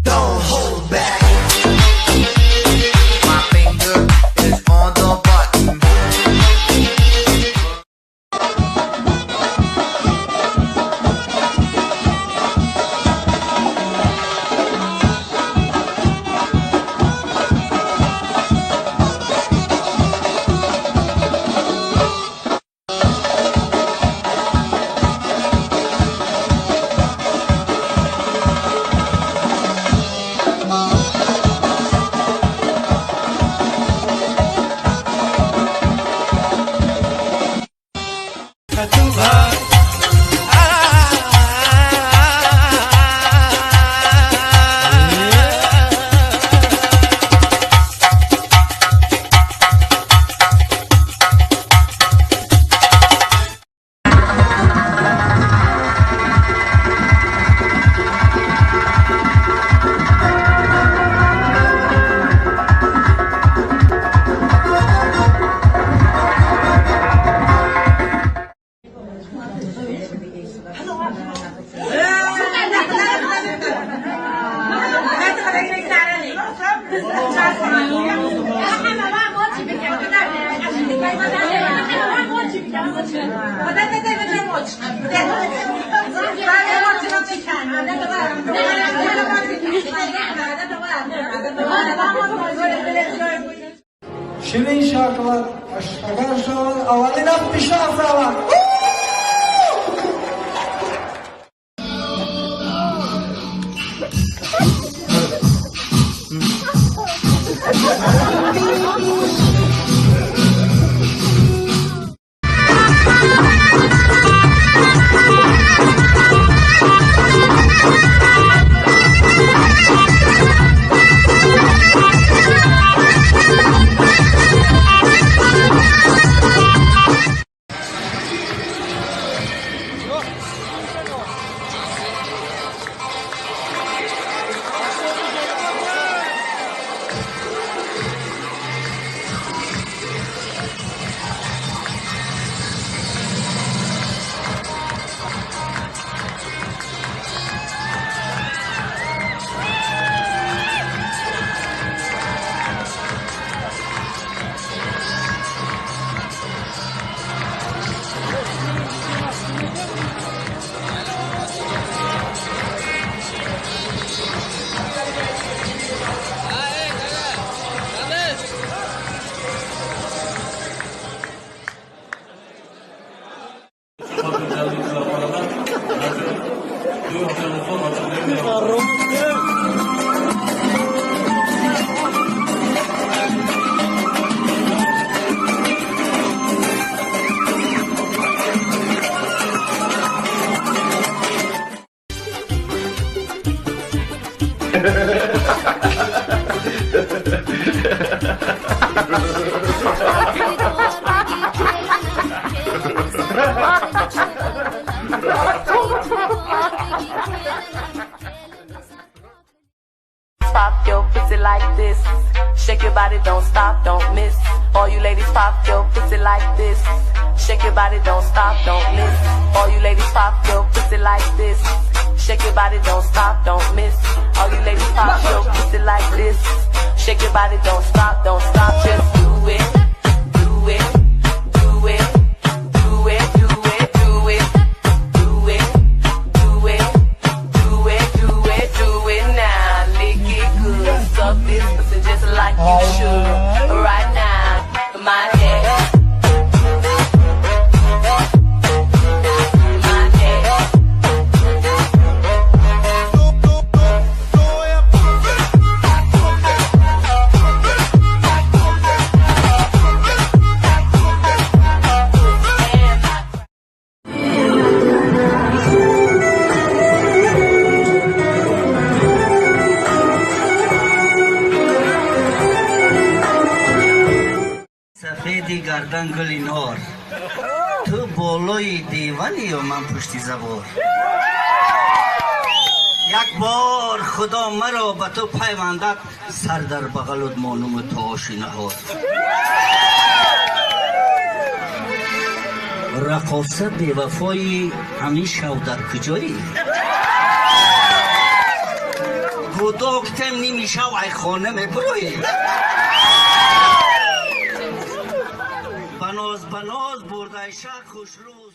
Don't hold back. My finger is on the button. Şirin şarkılar, arkadaşlar, avalina bir şansı var. Pop your pussy like this. Shake your body, don't stop, don't miss. All you ladies pop your pussy like this. Shake your body, don't stop, don't miss. All you ladies pop your pussy like this. Shake your body, don't stop, don't miss. All you ladies pop your pussy like this. Shake your body, don't stop, just do it, do it, do it, do it, do it, do it, do it, do it, do it, do it, do it now. Lick it good, suck this pussy just like you should. Right now, my head. کردن گلی نار تو بالای دیوانی یا من پشتی زبار یک بار خدا مرا به تو پیوندد سر در بغلت مانوم تو آشینه ها رقاصه بیوفایی همیشه در کجایی گوداکتم نمیشه و ای خانه میبروی بناز برده شک خوش روز